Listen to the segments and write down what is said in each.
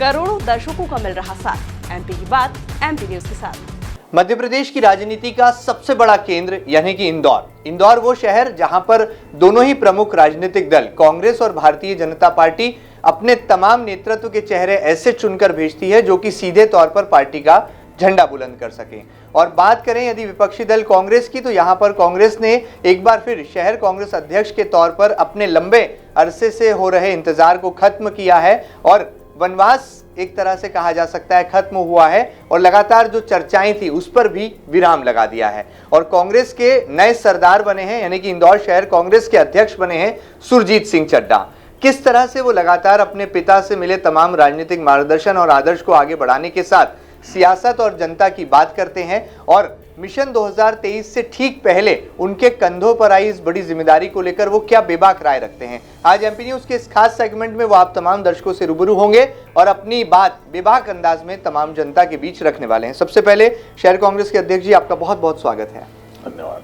करोड़ों दर्शकों का मिल रहा साथ। एमपी की बात एमपी न्यूज के साथ। मध्य प्रदेश की राजनीति का सबसे बड़ा केंद्र यानी कि इंदौर वो शहर जहां पर दोनों ही प्रमुख राजनीतिक दल कांग्रेस और भारतीय जनता पार्टी अपने तमाम नेतृत्व के चेहरे ऐसे चुनकर भेजती है जो कि सीधे तौर पर पार्टी का झंडा बुलंद कर सके। और बात करें यदि विपक्षी दल कांग्रेस की, तो यहां पर कांग्रेस ने एक बार फिर शहर कांग्रेस अध्यक्ष के तौर पर अपने लंबे अरसे से हो रहे इंतजार को खत्म किया है और वनवास एक तरह से कहा जा सकता है खत्म हुआ है और लगातार जो चर्चाएं थी उस पर भी विराम लगा दिया है। और कांग्रेस के नए सरदार बने हैं यानी कि इंदौर शहर कांग्रेस के अध्यक्ष बने हैं सुरजीत सिंह चड्ढा। किस तरह से वो लगातार अपने पिता से मिले तमाम राजनीतिक मार्गदर्शन और आदर्श को आगे बढ़ाने के साथ सियासत और जनता की बात करते हैं और मिशन 2023 से ठीक पहले उनके कंधों पर आई इस बड़ी जिम्मेदारी को लेकर वो क्या बेबाक राय रखते हैं। आज एमपी न्यूज के इस खास सेगमेंट में वो आप तमाम दर्शकों से रूबरू होंगे और अपनी बात बेबाक अंदाज में तमाम जनता के बीच रखने वाले हैं। सबसे पहले शहर कांग्रेस के अध्यक्ष जी, आपका बहुत बहुत स्वागत है। धन्यवाद।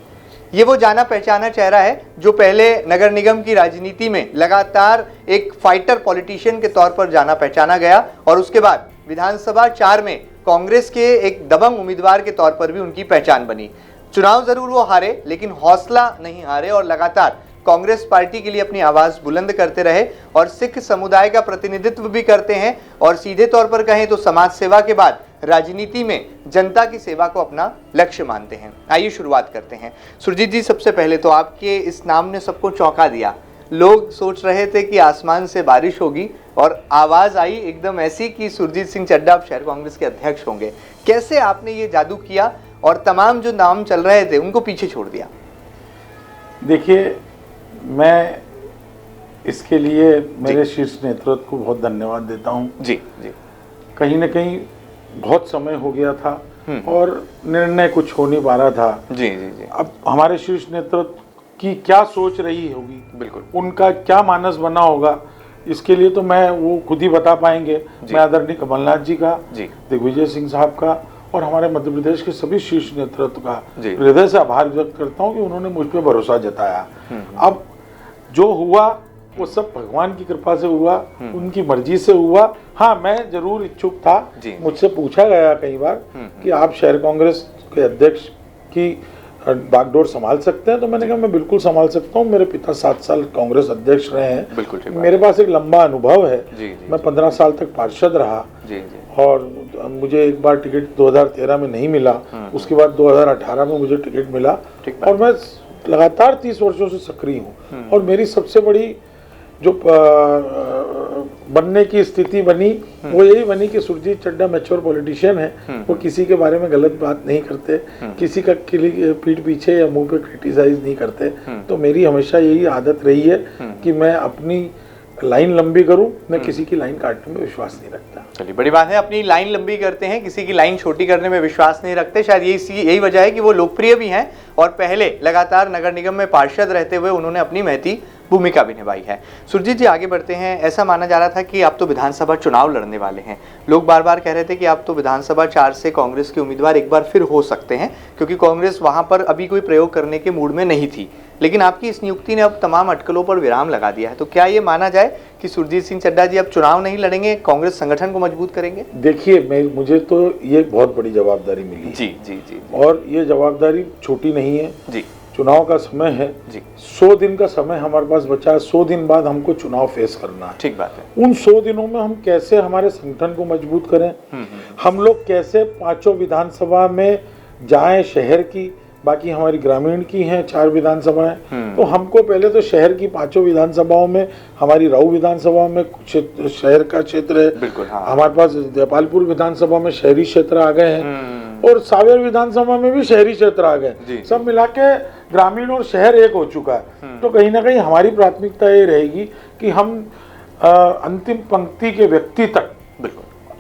ये वो जाना पहचाना चेहरा है जो पहले नगर निगम की राजनीति में लगातार एक फाइटर पॉलिटिशियन के तौर पर जाना पहचाना गया और उसके बाद विधानसभा 4 में कांग्रेस के एक दबंग उम्मीदवार के तौर पर भी उनकी पहचान बनी। चुनाव जरूर वो हारे लेकिन हौसला नहीं हारे और लगातार कांग्रेस पार्टी के लिए अपनी आवाज बुलंद करते रहे और सिख समुदाय का प्रतिनिधित्व भी करते हैं और सीधे तौर पर कहें तो समाज सेवा के बाद राजनीति में जनता की सेवा को अपना लक्ष्य मानते हैं। आइए शुरुआत करते हैं। सुरजीत जी, सबसे पहले तो आपके इस नाम ने सबको चौंका दिया। लोग सोच रहे थे कि आसमान से बारिश होगी और आवाज आई एकदम ऐसी कि सुरजीत सिंह चड्ढा अब शहर कांग्रेस के अध्यक्ष होंगे। कैसे आपने ये जादू किया और तमाम जो नाम चल रहे थे उनको पीछे छोड़ दिया? देखिए, मैं इसके लिए मेरे शीर्ष नेतृत्व को बहुत धन्यवाद देता हूँ। जी जी। कहीं न कहीं बहुत समय हो गया था और निर्णय कुछ हो नहीं पा रहा था। जी जी जी। अब हमारे शीर्ष नेतृत्व की क्या सोच रही होगी, बिल्कुल उनका क्या मानस बना होगा, इसके लिए तो मैं वो खुद ही बता पाएंगे। मैं आदरणीय कमलनाथ जी का, दिग्विजय सिंह साहब का और हमारे मध्य प्रदेश के सभी शीर्ष नेतृत्व का हृदय से आभार व्यक्त करता हूँ कि उन्होंने मुझ पर भरोसा जताया। अब जो हुआ वो सब भगवान की कृपा से हुआ, उनकी मर्जी से हुआ। हाँ, मैं जरूर इच्छुक था। मुझसे पूछा गया कई बार कि आप शहर कांग्रेस के अध्यक्ष की बागडोर संभाल सकते हैं, तो मैंने कहा मैं बिल्कुल संभाल सकता हूँ। मेरे पिता 7 साल कांग्रेस अध्यक्ष रहे हैं, मेरे पास एक लंबा अनुभव है। मैं 15 साल तक पार्षद रहा और मुझे एक बार टिकट 2013 में नहीं मिला, उसके बाद 2018 में मुझे टिकट मिला और मैं लगातार 30 वर्षों से सक्रिय हूँ। और मेरी सबसे बड़ी जो बनने की स्थिति बनी वो यही बनी कि सुरजीत चड्ढा मैच्योर पॉलिटिशियन है। वो किसी के बारे में गलत बात नहीं करते, किसी का पीठ पीछे या मुंह पे क्रिटिसाइज नहीं करते। तो मेरी हमेशा यही आदत रही है कि मैं अपनी लाइन लंबी करूं, मैं किसी की लाइन काटने में विश्वास नहीं रखता। चलिए, बड़ी बात है, अपनी लाइन लंबी करते हैं, किसी की लाइन छोटी करने में विश्वास नहीं रखते। शायद यही वजह है कि वो लोकप्रिय भी हैं और पहले लगातार नगर निगम में पार्षद रहते हुए उन्होंने अपनी महती भूमिका भी निभाई है। सुरजीत जी, आगे बढ़ते हैं। ऐसा माना जा रहा था कि आप तो विधानसभा चुनाव लड़ने वाले हैं। लोग बार बार कह रहे थे कि आप तो विधानसभा 4 से कांग्रेस के उम्मीदवार एक बार फिर हो सकते हैं क्योंकि कांग्रेस वहां पर अभी कोई प्रयोग करने के मूड में नहीं थी। लेकिन आपकी इस नियुक्ति ने अब तमाम अटकलों पर विराम लगा दिया है। तो क्या ये माना जाए कि सुरजीत सिंह चड्ढा जी अब चुनाव नहीं लड़ेंगे, कांग्रेस संगठन को मजबूत करेंगे? देखिए, मुझे तो ये बहुत बड़ी जवाबदारी मिली। जी जी जी। और ये जवाबदारी छोटी नहीं है जी। चुनाव का समय है जी, 100 दिन का समय हमारे पास बचा है। 100 दिन बाद हमको चुनाव फेस करना है। ठीक बात है। उन 100 दिनों में हम कैसे हमारे संगठन को मजबूत करें, हम लोग कैसे 5 विधानसभा में जाएं, शहर की, बाकी हमारी ग्रामीण की हैं 4 विधानसभाएं। तो हमको पहले तो शहर की 5 विधानसभाओं में, हमारी राऊ विधानसभा में शहर का क्षेत्र है, बिल्कुल हाँ। हमारे पास जयपालपुर विधानसभा में शहरी क्षेत्र आ गए हैं और सावेर विधानसभा में भी शहरी क्षेत्र आ गए। सब मिला के ग्रामीण और शहर एक हो चुका है। तो कहीं ना कहीं हमारी प्राथमिकता ये रहेगी कि हम अंतिम पंक्ति के व्यक्ति तक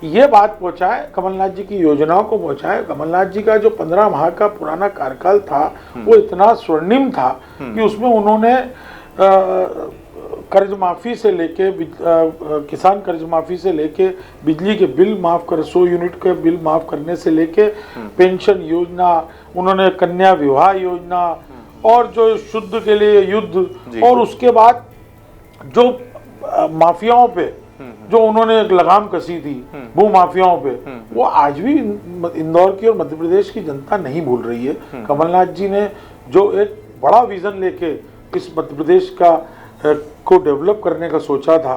ये बात पहुंचाए, कमलनाथ जी की योजनाओं को पहुंचाए। कमलनाथ जी का जो 15 माह का पुराना कार्यकाल था वो इतना स्वर्णिम था कि उसमें उन्होंने कर्ज माफी से लेके किसान कर्ज माफी से लेके बिजली के बिल माफ कर 100 यूनिट के बिल माफ करने से लेके पेंशन योजना, उन्होंने कन्या विवाह योजना और जो शुद्ध के लिए युद्ध, और उसके बाद जो माफियाओं पे जो उन्होंने एक लगाम कसी थी भू माफियाओं पे, वो आज भी इंदौर की और मध्य प्रदेश की जनता नहीं भूल रही है। कमलनाथ जी ने जो एक बड़ा विजन लेके इस मध्य प्रदेश का को डेवलप करने का सोचा था,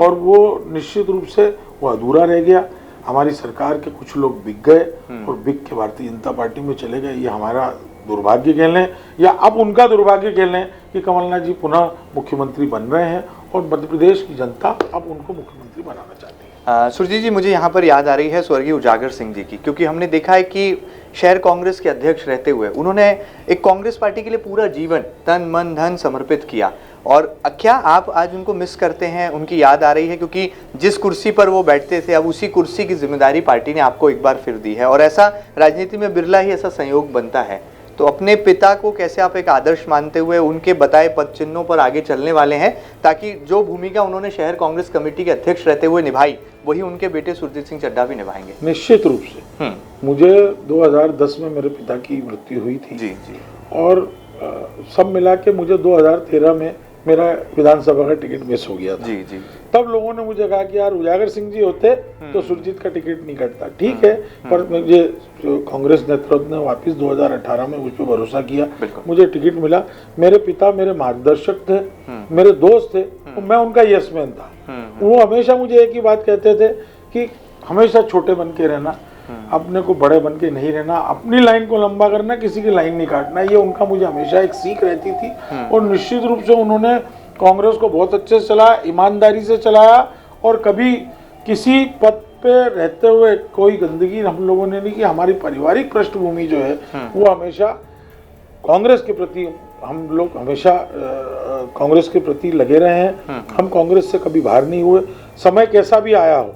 और वो निश्चित रूप से वो अधूरा रह गया। हमारी सरकार के कुछ लोग बिक गए और बिक के भारतीय जनता पार्टी में चले गए। ये हमारा दुर्भाग्य कह लें या अब उनका दुर्भाग्य कह लें कि कमलनाथ जी पुनः मुख्यमंत्री बन रहे हैं और मध्य प्रदेश की जनता अब उनको मुख्यमंत्री बनाना चाहती है। सुरजीत जी, मुझे यहाँ पर याद आ रही है स्वर्गीय उजागर सिंह जी की, क्योंकि हमने देखा है कि शहर कांग्रेस के अध्यक्ष रहते हुए उन्होंने एक कांग्रेस पार्टी के लिए पूरा जीवन तन मन धन समर्पित किया। और क्या आप आज उनको मिस करते हैं, उनकी याद आ रही है? क्योंकि जिस कुर्सी पर वो बैठते थे, अब उसी कुर्सी की जिम्मेदारी पार्टी ने आपको एक बार फिर दी है, और ऐसा राजनीति में बिरला ही ऐसा संयोग बनता है। तो अपने पिता को कैसे आप एक आदर्श मानते हुए उनके बताए पद चिन्हों पर आगे चलने वाले हैं, ताकि जो भूमिका उन्होंने शहर कांग्रेस कमेटी के अध्यक्ष रहते हुए निभाई, वही उनके बेटे सुरजीत सिंह चड्ढा भी निभाएंगे? निश्चित रूप से। मुझे 2010 में मेरे पिता की मृत्यु हुई थी। जी। और सब मिला के मुझे 2013 में मेरा विधानसभा का टिकट मिस हो गया था। जी। तब लोगों ने मुझे कहा कि यार उजागर सिंह जी होते तो सुरजीत का टिकट नहीं कटता। ठीक है, पर मुझे कांग्रेस नेतृत्व ने वापस 2018 में मुझ पर भरोसा किया, मुझे टिकट मिला। मेरे पिता मेरे मार्गदर्शक थे, मेरे दोस्त थे, और मैं उनका यस मैन था। वो हमेशा मुझे एक ही बात कहते थे कि हमेशा छोटे बन के रहना, अपने को बड़े बन के नहीं रहना, अपनी लाइन को लंबा करना, किसी की लाइन नहीं काटना। ये उनका मुझे हमेशा एक सीख रहती थी। और निश्चित रूप से उन्होंने कांग्रेस को बहुत अच्छे से चलाया, ईमानदारी से चलाया, और कभी किसी पद पे रहते हुए कोई गंदगी हम लोगों ने नहीं की। हमारी पारिवारिक पृष्ठभूमि जो है वो हमेशा कांग्रेस के प्रति, हम लोग हमेशा कांग्रेस के प्रति लगे रहे हैं। हम कांग्रेस से कभी बाहर नहीं हुए, समय कैसा भी आया हो।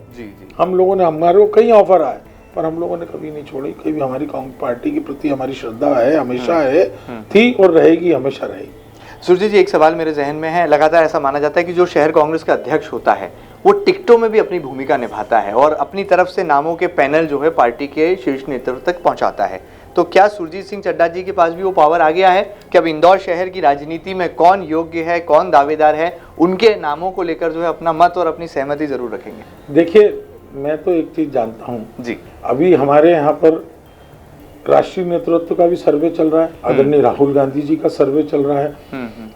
हम लोगों ने, हमारे को कई ऑफर आए, पर हम लोगों ने कभी नहीं छोड़ी। कभी हमारी कांग्रेस पार्टी के प्रति हमारी श्रद्धा है, हमेशा है, थी और रहेगी, हमेशा रहेगी। सुरजीत जी, एक सवाल मेरे जहन में है। लगातार ऐसा माना जाता है कि जो शहर कांग्रेस का अध्यक्ष होता है वो टिकटों में भी अपनी भूमिका निभाता है और अपनी तरफ से नामों के पैनल जो है पार्टी के शीर्ष नेतृत्व तक पहुंचाता है। तो क्या सुरजीत सिंह चड्ढा जी के पास भी वो पावर आ गया है कि अब इंदौर शहर की राजनीति में कौन योग्य है, कौन दावेदार है, उनके नामों को लेकर जो है अपना मत और अपनी सहमति जरूर रखेंगे? देखिए, मैं तो एक चीज जानता हूँ जी, अभी हमारे यहाँ पर राष्ट्रीय नेतृत्व का भी सर्वे चल रहा है, आदरणीय राहुल गांधी जी का सर्वे चल रहा है,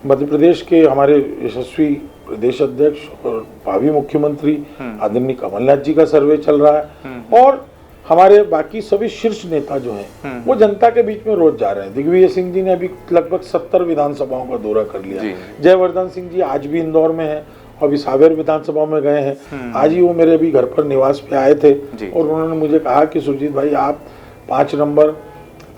मध्य प्रदेश के हमारे यशस्वी प्रदेश अध्यक्ष और भावी मुख्यमंत्री आदरणीय कमलनाथ जी का सर्वे चल रहा है, और हमारे बाकी सभी शीर्ष नेता जो हैं वो जनता के बीच में रोज जा रहे हैं। दिग्विजय सिंह जी ने अभी लगभग 70 विधानसभाओं का दौरा कर लिया। जयवर्धन सिंह जी आज भी इंदौर में हैं, अभी सावेर विधानसभा में गए हैं। आज ही वो मेरे भी घर पर निवास पे आए थे और उन्होंने मुझे कहा कि सुरजीत भाई, आप 5 नंबर,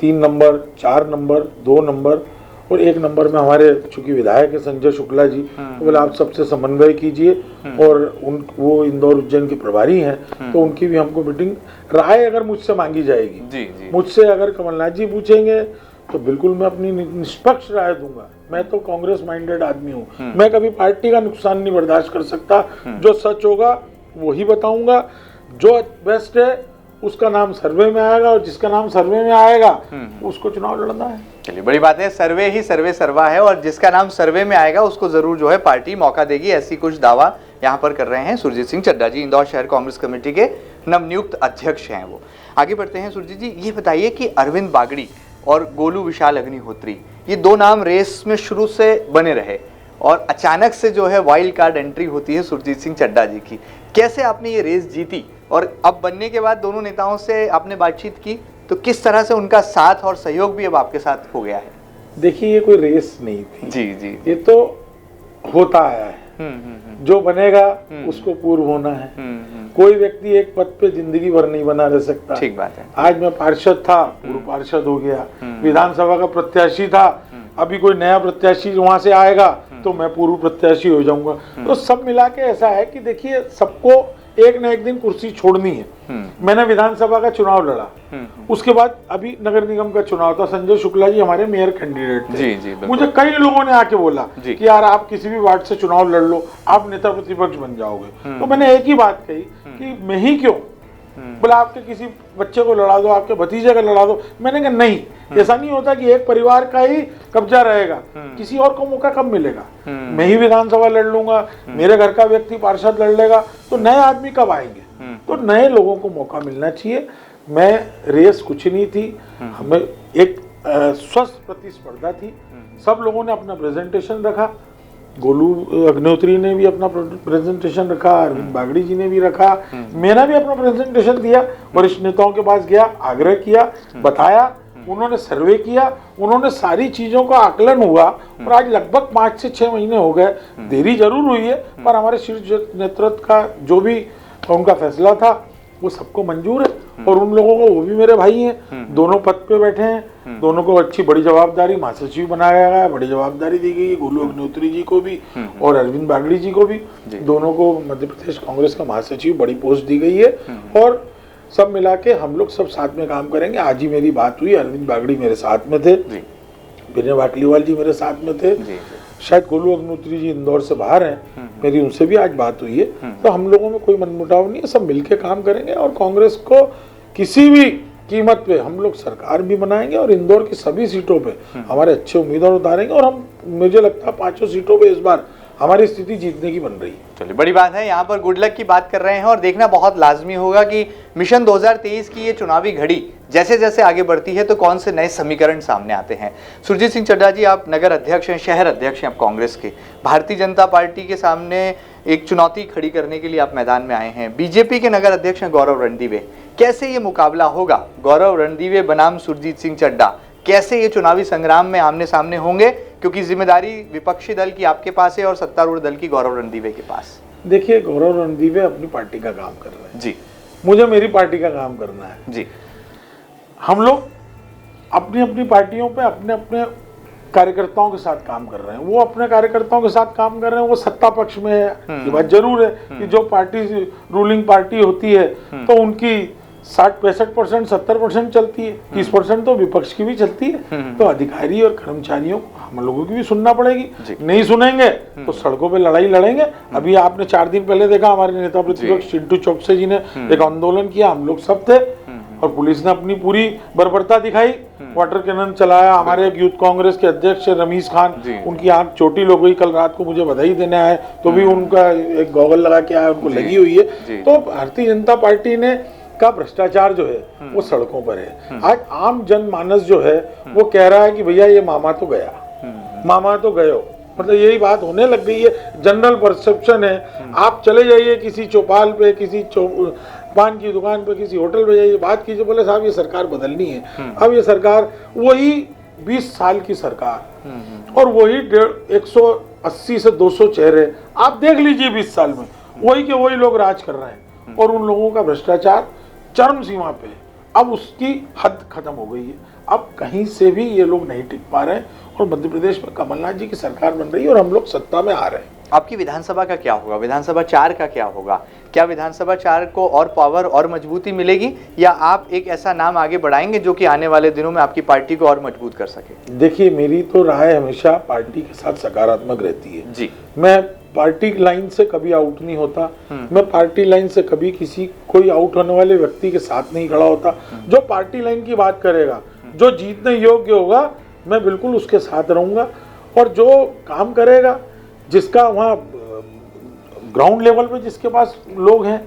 3 नंबर, 4 नंबर, 2 नंबर और 1 नंबर में हमारे चूंकि विधायक है संजय शुक्ला जी, तो बोले आप सबसे समन्वय कीजिए, और वो इंदौर उज्जैन के प्रभारी हैं, तो उनकी भी हमको मीटिंग, राय अगर मुझसे मांगी जाएगी, मुझसे अगर कमलनाथ जी पूछेंगे तो बिल्कुल मैं अपनी निष्पक्ष राय दूंगा। मैं तो कांग्रेस माइंडेड आदमी हूँ, मैं कभी पार्टी का नुकसान नहीं बर्दाश्त कर सकता। जो सच होगा वही बताऊंगा, जो बेस्ट है उसका नाम सर्वे में आएगा, और जिसका नाम सर्वे में आएगा उसको चुनाव लड़ना है। चलिए, बड़ी बात है, सर्वे ही सर्वे सर्वा है, और जिसका नाम सर्वे में आएगा उसको जरूर जो है पार्टी मौका देगी। ऐसी कुछ दावा यहाँ पर कर रहे हैं सुरजीत सिंह चड्ढा जी, इंदौर शहर कांग्रेस कमेटी के नवनियुक्त अध्यक्ष हैं वो। आगे बढ़ते हैं सुरजीत जी, ये बताइए कि अरविंद बागड़ी और गोलू विशाल अग्निहोत्री, ये 2 नाम रेस में शुरू से बने रहे, और अचानक से जो है वाइल्ड कार्ड एंट्री होती है सुरजीत सिंह चड्ढा जी की। कैसे आपने ये रेस जीती, और अब बनने के बाद दोनों नेताओं से आपने बातचीत की, तो किस तरह से उनका साथ और सहयोग भी अब आपके साथ हो गया है? देखिए, ये कोई रेस नहीं थी। जी, ये तो होता आया है। जो बनेगा उसको पूर्व होना है। कोई व्यक्ति एक पद पे जिंदगी भर नहीं बना रह सकता। ठीक बात है। आज मैं पार्षद था, पूर्व पार्षद हो गया, विधानसभा का प्रत्याशी था, अभी कोई नया प्रत्याशी वहां से आएगा तो मैं पूर्व प्रत्याशी हो जाऊंगा। तो सब मिला के ऐसा है कि देखिए, सबको एक न एक दिन कुर्सी छोड़नी है। मैंने विधानसभा का चुनाव लड़ा, उसके बाद अभी नगर निगम का चुनाव था, संजय शुक्ला जी हमारे मेयर कैंडिडेट थे। जी, मुझे कई लोगों ने आके बोला कि यार आप किसी भी वार्ड से चुनाव लड़ लो, आप नेता प्रतिपक्ष बन जाओगे। तो मैंने एक ही बात कही कि मैं ही क्यों, बोले आपके किसी बच्चे को लड़ा दो, आपके भतीजे का लड़ा दो। मैंने कहा नहीं, ऐसा नहीं होता कि एक परिवार का ही कब्जा रहेगा, किसी और को मौका कब मिलेगा। मैं ही विधानसभा लड़ लूंगा, मेरे घर का व्यक्ति पार्षद लड़ लेगा, तो नए आदमी कब आएंगे। तो नए लोगों को मौका मिलना चाहिए। मैं रेस कुछ नहीं थी, हमें एक स्वस्थ प्रतिस्पर्धा थी। सब लोगों ने अपना प्रेजेंटेशन रखा, गोलू अग्निहोत्री ने भी अपना प्रेजेंटेशन रखा, अरविंद बागड़ी जी ने भी रखा, मैंने भी अपना प्रेजेंटेशन दिया, वरिष्ठ नेताओं के पास गया, आग्रह किया, बताया, उन्होंने सर्वे किया, उन्होंने सारी चीजों का आकलन हुआ और आज लगभग 5 से 6 महीने हो गए। देरी जरूर हुई है, पर हमारे शीर्ष नेतृत्व का जो भी उनका फैसला था वो सबको मंजूर है और उन लोगों को, वो भी मेरे भाई हैं, दोनों पद पे बैठे हैं, दोनों को अच्छी बड़ी जवाबदारी, महासचिव बनाया गया है, बड़ी जवाबदारी दी गई है, गोलू अग्निहोत्री जी को भी और अरविंद बागड़ी जी को भी, दोनों को मध्य प्रदेश कांग्रेस का महासचिव बड़ी पोस्ट दी गई है। और सब मिला के हम लोग सब साथ में काम करेंगे। आज ही मेरी बात हुई, अरविंद बागड़ी मेरे साथ में थे, विनय वाटलीवाल जी मेरे साथ में थे, शायद गोलू अग्निहोत्री जी इंदौर से बाहर हैं, मेरी उनसे भी आज बात हुई है। तो हम लोगों में कोई मनमुटाव नहीं है, सब मिलके काम करेंगे और कांग्रेस को किसी भी कीमत पे हम लोग सरकार भी बनाएंगे और इंदौर की सभी सीटों पे हमारे अच्छे उम्मीदवार उतारेंगे और हम, मुझे लगता है 5 सीटों पे इस बार हमारी स्थिति जीतने की बन रही है। चलिए, बड़ी बात है। यहाँ पर गुड लक की बात कर रहे हैं और देखना बहुत लाजमी होगा कि मिशन 2023 की ये चुनावी घड़ी जैसे जैसे आगे बढ़ती है तो कौन से नए समीकरण सामने आते हैं। सुरजीत सिंह चड्ढा जी, आप नगर अध्यक्ष हैं, शहर अध्यक्ष हैं आप कांग्रेस के। भारतीय जनता पार्टी के सामने एक चुनौती खड़ी करने के लिए आप मैदान में आए हैं। बीजेपी के नगर अध्यक्ष हैं गौरव रणदीवे। कैसे ये मुकाबला होगा? गौरव रणदीवे बनाम सुरजीत सिंह चड्ढा, कैसे ये चुनावी संग्राम में आमने सामने होंगे? क्योंकि जिम्मेदारी विपक्षी दल की आपके पास है और सत्तारूढ़ दल की गौरव रणदीवे के पास। देखिए, गौरव रणदीवे अपनी पार्टी का काम कर रहे हैं जी, मुझे मेरी पार्टी का काम करना है जी। हम लोग अपनी अपनी पार्टियों पे अपने अपने कार्यकर्ताओं के साथ काम कर रहे हैं। वो अपने कार्यकर्ताओं के साथ काम कर रहे हैं, वो सत्ता पक्ष में है, ये बात जरूर है कि जो पार्टी रूलिंग पार्टी होती है तो उनकी 60-65% 70% चलती है, 30% तो विपक्ष की भी चलती है। तो अधिकारी और कर्मचारियों को हम लोगों की भी सुनना पड़ेगी। नहीं सुनेंगे तो सड़कों पे लड़ाई लड़ेंगे। अभी आपने 4 दिन पहले देखा, हमारे नेता प्रतिपक्ष चिंटू चौकसे जी ने एक आंदोलन किया, हम लोग सब थे और पुलिस ने अपनी पूरी बर्बरता दिखाई, वाटर कैनन चलाया। हमारे एक यूथ कांग्रेस के अध्यक्ष रमीज खान, उनकी आंख चोटिल हो गई, कल रात को मुझे बधाई देने आए तो भी उनका एक गॉगल लगा के आया, उनको लगी हुई है। तो भारतीय जनता पार्टी ने का भ्रष्टाचार जो है वो सड़कों पर है। आज आम जनमानस जो है वो कह रहा है कि भैया ये मामा तो गया, मामा तो गयो, मतलब यही बात होने लग गई है। जनरल परसेप्शन है। आप चले जाइए किसी चौपाल पे, किसी पान की दुकान पे, किसी होटल पे जाइए, बात कीजिए, बोले साहब ये सरकार बदलनी है। अब ये सरकार वही 20 साल की सरकार और वही 180 से 200 चेहरे आप देख लीजिए 20 साल में, वही के वही लोग राज कर रहे हैं और उन लोगों का भ्रष्टाचार चरम सीमा पे है। अब उसकी हद खत्म हो गई है। अब कहीं से भी ये लोग नहीं टिक पा रहे हैं और मध्य प्रदेश में कमलनाथ जी की सरकार बन रही है और हम लोग सत्ता में आ रहे हैं। आपकी विधानसभा का क्या होगा? विधानसभा 4 का क्या होगा? क्या विधानसभा 4 को और पावर और मजबूती मिलेगी या आप एक ऐसा नाम आगे बढ़ाएंगे जो कि आने वाले दिनों में आपकी पार्टी को और मजबूत कर सके? देखिए, मेरी तो राय हमेशा पार्टी के साथ सकारात्मक रहती है जी। मैं पार्टी लाइन से कभी आउट नहीं होता। मैं पार्टी लाइन से कभी किसी कोई आउट होने वाले व्यक्ति के साथ नहीं खड़ा होता। जो पार्टी लाइन की बात करेगा, जो जीतने योग्य होगा, मैं बिल्कुल उसके साथ रहूंगा और जो काम करेगा, जिसका वहाँ ग्राउंड लेवल पे जिसके पास लोग हैं,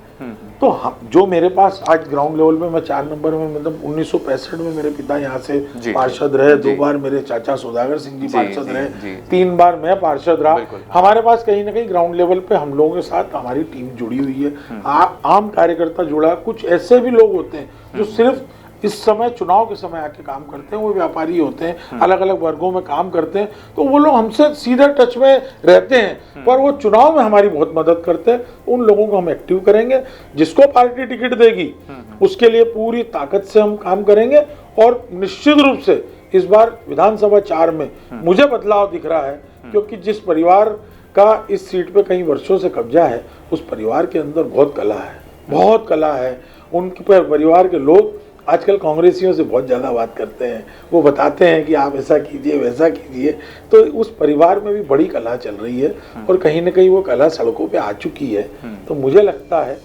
तो हम जो मेरे पास आज ग्राउंड लेवल पे मैं 4 नंबर में, मतलब 1965 में मेरे पिता यहाँ से पार्षद रहे, 2 बार मेरे चाचा सौदागर सिंह जी पार्षद रहे, 3 बार मैं पार्षद रहा। हमारे पास कहीं ना कहीं ग्राउंड लेवल पे हम लोगों के साथ हमारी टीम जुड़ी हुई है। आम कार्यकर्ता जुड़ा, कुछ ऐसे भी लोग होते हैं जो सिर्फ इस समय चुनाव के समय आके काम करते हैं, वो व्यापारी होते हैं, अलग अलग वर्गों में काम करते हैं, तो वो लोग हमसे सीधे टच में रहते हैं पर वो चुनाव में हमारी बहुत मदद करते हैं। उन लोगों को हम एक्टिव करेंगे। जिसको पार्टी टिकट देगी उसके लिए पूरी ताकत से हम काम करेंगे और निश्चित रूप से इस बार विधानसभा 4 में मुझे बदलाव दिख रहा है, क्योंकि जिस परिवार का इस सीट पे कई वर्षों से कब्जा है, उस परिवार के अंदर बहुत कला है, बहुत कला है। उनके परिवार के लोग आजकल कांग्रेसियों से बहुत ज़्यादा बात करते हैं, वो बताते हैं कि आप ऐसा कीजिए वैसा कीजिए, तो उस परिवार में भी बड़ी कला चल रही है और कहीं ना कहीं वो कला सड़कों पे आ चुकी है। तो मुझे लगता है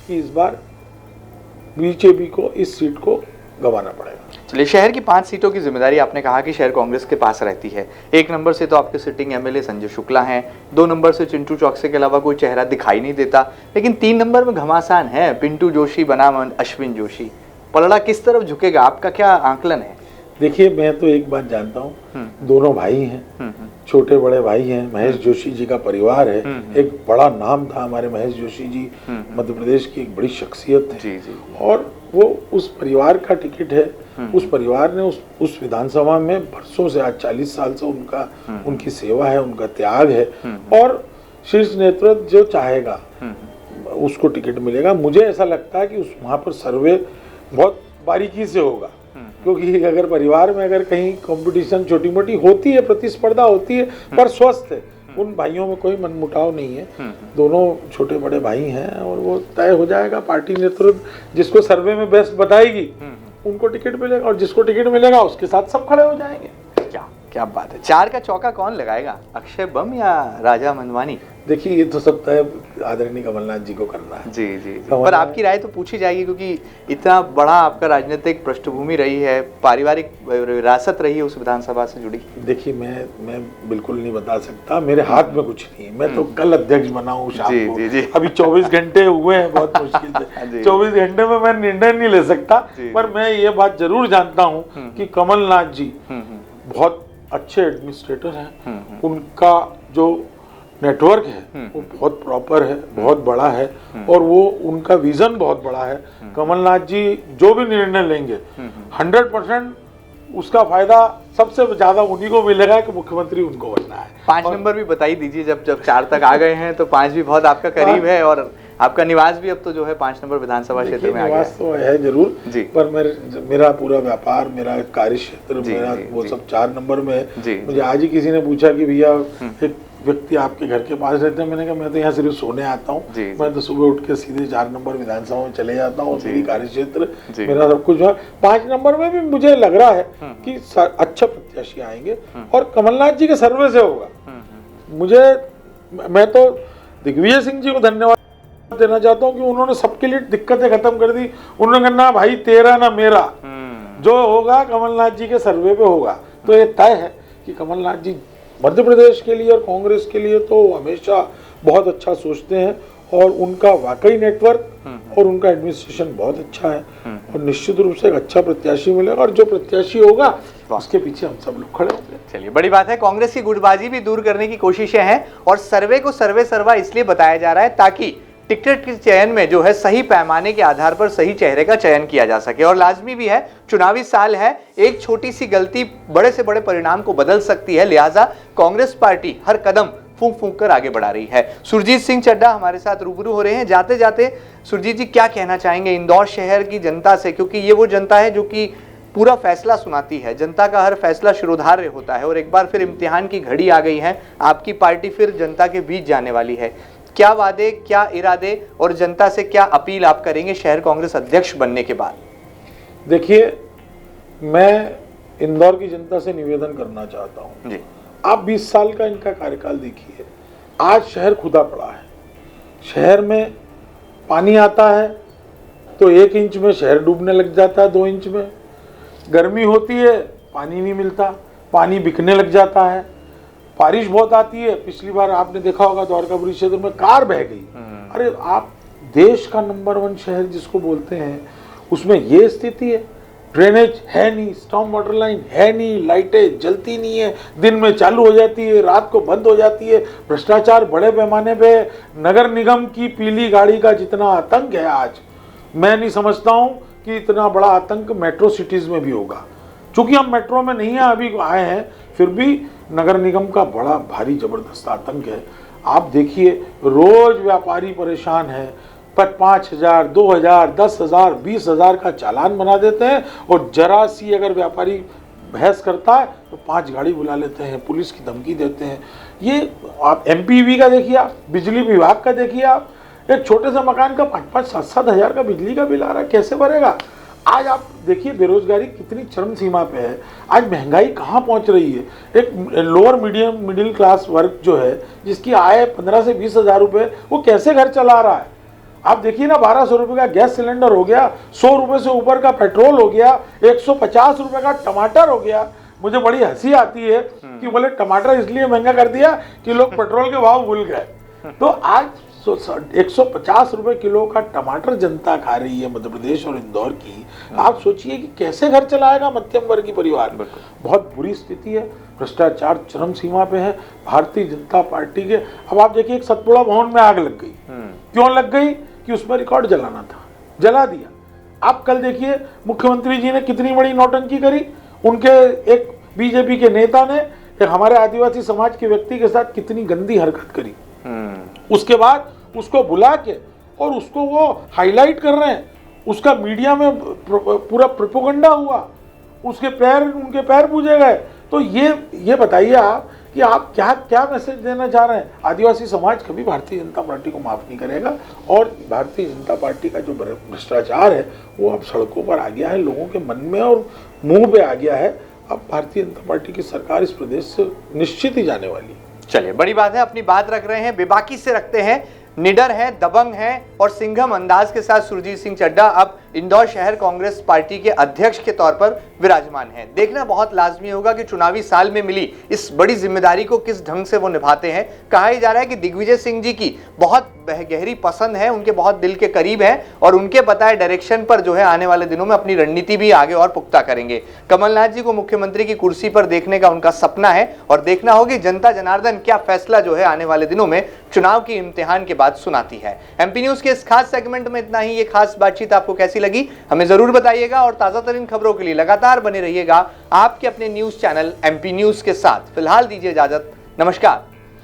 कि इस बार बीजेपी को इस सीट को गंवाना पड़ेगा। चलिए, शहर की 5 सीटों की जिम्मेदारी आपने कहा कि शहर कांग्रेस के पास रहती है। 1 नंबर से तो आपके सिटिंग एमएलए संजय शुक्ला हैं, 2 नंबर से चिंटू चौकसे के अलावा कोई चेहरा दिखाई नहीं देता, लेकिन 3 नंबर में घमासान है, पिंटू जोशी बनाम अश्विन जोशी। पलड़ा किस तरफ झुकेगा, आपका क्या आंकलन है? देखिए, मैं तो एक बात जानता हूँ, दोनों भाई हैं, छोटे बड़े भाई हैं। महेश जोशी जी का परिवार है, एक बड़ा नाम था हमारे महेश जोशी जी, मध्य प्रदेश की एक बड़ी शख्सियत है जी जी। और वो उस परिवार का टिकट है। उस परिवार ने उस विधानसभा में बरसों से, आज 40 साल से उनकी सेवा है, उनका त्याग है और शीर्ष नेतृत्व जो चाहेगा उसको टिकट मिलेगा। मुझे ऐसा लगता है कि उस वहाँ पर सर्वे बहुत बारीकी से होगा, क्योंकि अगर परिवार में अगर कहीं कंपटीशन छोटी मोटी होती है, प्रतिस्पर्धा होती है, पर स्वस्थ है, उन भाइयों में कोई मनमुटाव नहीं है, दोनों छोटे बड़े भाई हैं और वो तय हो जाएगा। पार्टी नेतृत्व जिसको सर्वे में बेस्ट बताएगी उनको टिकट मिलेगा और जिसको टिकट मिलेगा उसके साथ सब खड़े हो जाएंगे। क्या बात है। 4 का चौका कौन लगाएगा, अक्षय बम या राजा मनवानी? देखिए, ये तो सब तय आदरणीय कमलनाथ जी को करना है। जी जी, पर आपकी राय तो पूछी जाएगी, क्योंकि इतना बड़ा आपका राजनीतिक पृष्ठभूमि रही है, पारिवारिक विरासत रही है उस विधानसभा से जुड़ी। देखिए, मैं बिल्कुल नहीं बता सकता, मेरे हाथ में कुछ नहीं है। मैं तो कल अध्यक्ष बना हूँ शाम को। जी जी। अभी 24 घंटे हुए हैं, बहुत मुश्किल से 24 घंटे में मैं निर्णय नहीं ले सकता, पर मैं ये बात जरूर जानता हूँ कि कमलनाथ जी बहुत अच्छे एडमिनिस्ट्रेटर हैं, उनका जो नेटवर्क है वो बहुत प्रॉपर है, बहुत बड़ा है और वो उनका विजन बहुत बड़ा है। कमलनाथ जी जो भी निर्णय लेंगे 100% उसका फायदा सबसे ज्यादा उन्हीं को मिलेगा कि मुख्यमंत्री उनको बनना है। 5 नंबर भी बता ही दीजिए, जब 4 तक आ गए हैं तो 5 भी बहुत आपका करीब है और आपका निवास भी अब तो जो है 5 नंबर विधानसभा क्षेत्र में आ गया है। निवास तो है जरूर जी, पर मेरा पूरा व्यापार, मेरा कार्य क्षेत्र, मेरा वो सब 4 नंबर में है। मुझे आज ही किसी ने पूछा कि भैया एक व्यक्ति आपके घर के पास रहते हैं, मैंने कहा मैं तो यहाँ सिर्फ सोने आता हूँ, मैं तो सुबह उठ के सीधे 4 नंबर विधानसभा में चले जाता हूँ, मेरी कार्य क्षेत्र, मेरा सब कुछ है। 5 नंबर में भी मुझे लग रहा है कि अच्छा प्रत्याशी आएंगे और कमलनाथ जी के सर्वे से होगा। मैं तो दिग्विजय सिंह जी को धन्यवाद देना चाहता हूँ कि उन्होंने सबके लिए दिक्कतें खत्म कर दी। उन्होंने कहा ना भाई तेरा ना मेरा, जो होगा कमलनाथ जी के सर्वे पे होगा। तो ये तय है कि कमलनाथ जी मध्य प्रदेश के लिए और कांग्रेस के लिए तो हमेशा बहुत अच्छा सोचते हैं और उनका वाकई नेटवर्क और उनका एडमिनिस्ट्रेशन बहुत अच्छा है और निश्चित रूप से एक अच्छा प्रत्याशी मिलेगा और जो प्रत्याशी होगा उसके पीछे हम सब लोग खड़े होंगे। चलिए, बड़ी बात है। कांग्रेस की गुटबाजी भी दूर करने की कोशिशें हैं और सर्वे को सर्वे सर्वा इसलिए बताया जा रहा है ताकि टिकट के चयन में जो है सही पैमाने के आधार पर सही चेहरे का चयन किया जा सके। और लाजमी भी है, चुनावी साल है, एक छोटी सी गलती बड़े से बड़े परिणाम को बदल सकती है, लिहाजा कांग्रेस पार्टी हर कदम फूंक फूंक कर आगे बढ़ा रही है। सुरजीत सिंह चड्ढा हमारे साथ रूबरू हो रहे हैं। जाते जाते सुरजीत जी क्या कहना चाहेंगे इंदौर शहर की जनता से, क्योंकि ये वो जनता है जो कि पूरा फैसला सुनाती है, जनता का हर फैसला शिरोधार्य होता है और एक बार फिर इम्तिहान की घड़ी आ गई है, आपकी पार्टी फिर जनता के बीच जाने वाली है। क्या वादे, क्या इरादे और जनता से क्या अपील आप करेंगे शहर कांग्रेस अध्यक्ष बनने के बाद? देखिए, मैं इंदौर की जनता से निवेदन करना चाहता हूं जी। आप 20 साल का इनका कार्यकाल देखिए, आज शहर खुदा पड़ा है। शहर में पानी आता है तो 1 इंच में शहर डूबने लग जाता है, 2 इंच में। गर्मी होती है, पानी नहीं मिलता, पानी बिकने लग जाता है। बारिश बहुत आती है, पिछली बार आपने देखा होगा द्वारकापुरी क्षेत्र में कार बह गई। अरे आप देश का नंबर 1 शहर जिसको बोलते हैं, उसमें ये स्थिति है। ड्रेनेज है नहीं, स्टॉर्म वाटर लाइन है नहीं, लाइटें जलती नहीं है, दिन में चालू हो जाती है, रात को बंद हो जाती है। भ्रष्टाचार बड़े पैमाने पे, नगर निगम की पीली गाड़ी का जितना आतंक है आज, मैं नहीं समझता हूं कि इतना बड़ा आतंक मेट्रो सिटीज में भी होगा। चूंकि हम मेट्रो में नहीं है, अभी आए हैं, फिर भी नगर निगम का बड़ा भारी जबरदस्त आतंक है। आप देखिए, रोज व्यापारी परेशान है, पर 5,000, 2,000, 10,000, 20,000 का चालान बना देते हैं और जरा सी अगर व्यापारी बहस करता है तो 5 गाड़ी बुला लेते हैं, पुलिस की धमकी देते हैं। ये आप एमपीवी का देखिए, आप बिजली विभाग का देखिए, आप एक छोटे से मकान का 5-5, 7-7 हज़ार का बिजली का बिल आ रहा है, कैसे भरेगा? आज आप देखिए बेरोजगारी कितनी चरम सीमा पे है, आज महंगाई कहाँ पहुँच रही है। एक लोअर मिडिल क्लास वर्ग जो है, जिसकी आय 15 से 20 हज़ार रुपये, वो कैसे घर चला रहा है? आप देखिए ना, 1200 रुपए का गैस सिलेंडर हो गया, 100 रुपए से ऊपर का पेट्रोल हो गया, 150 रुपए का टमाटर हो गया। मुझे बड़ी हंसी आती है कि बोले टमाटर इसलिए महंगा कर दिया कि लोग पेट्रोल के भाव भूल गए। तो आज 150 रुपए किलो का टमाटर जनता खा रही है मध्य प्रदेश और इंदौर की। आप सोचिए कि कैसे घर चलाएगा मध्यम वर्गीय परिवार। बहुत बुरी स्थिति है, भ्रष्टाचार चरम सीमा पे है भारतीय जनता पार्टी के। अब आप देखिए, एक सतपुड़ा भवन में आग लग गई। क्यों लग गई? कि उसमें रिकॉर्ड जलाना था, जला दिया। आप कल देखिए मुख्यमंत्री जी ने कितनी बड़ी नौटंकी करी। उनके एक बीजेपी के नेता ने एक हमारे आदिवासी समाज के व्यक्ति के साथ कितनी गंदी हरकत करी। उसके बाद उसको बुला के और उसको वो हाईलाइट कर रहे हैं, उसका मीडिया में पूरा प्रोपेगेंडा हुआ, उनके पैर पूजे गए। तो ये बताइए आप कि आप क्या मैसेज देना चाह रहे हैं। आदिवासी समाज कभी भारतीय जनता पार्टी को माफ नहीं करेगा, और भारतीय जनता पार्टी का जो भ्रष्टाचार है वो अब सड़कों पर आ गया है, लोगों के मन में और मुंह पे आ गया है। अब भारतीय जनता पार्टी की सरकार इस प्रदेश से निश्चित ही जाने वाली है। चलिए, बड़ी बात है, अपनी बात रख रहे हैं, बेबाकी से रखते हैं, निडर है, दबंग है और सिंघम अंदाज के साथ सुरजीत सिंह चड्डा अब इंदौर शहर कांग्रेस पार्टी के अध्यक्ष के तौर पर विराजमान है। देखना बहुत लाजमी होगा कि चुनावी साल में मिली इस बड़ी जिम्मेदारी को किस ढंग से वो निभाते हैं। कहा ही जा रहा है कि दिग्विजय सिंह जी की बहुत गहरी पसंद है, उनके बहुत दिल के करीब है और उनके बताए डायरेक्शन पर जो है आने वाले दिनों में अपनी रणनीति भी आगे और पुख्ता करेंगे। कमलनाथ जी को मुख्यमंत्री की कुर्सी पर देखने का उनका सपना है और देखना होगी जनता जनार्दन क्या फैसला जो है आने वाले दिनों में चुनाव की इम्तिहान के बाद सुनाती है। एमपी न्यूज के इस खास सेगमेंट में इतना ही। ये खास बातचीत आपको कैसी लगी हमें जरूर बताइएगा और ताजा तरीन खबरों के लिए लगातार बने रहिएगा आपके अपने न्यूज चैनल एमपी न्यूज के साथ। फिलहाल दीजिए इजाजत, नमस्कार।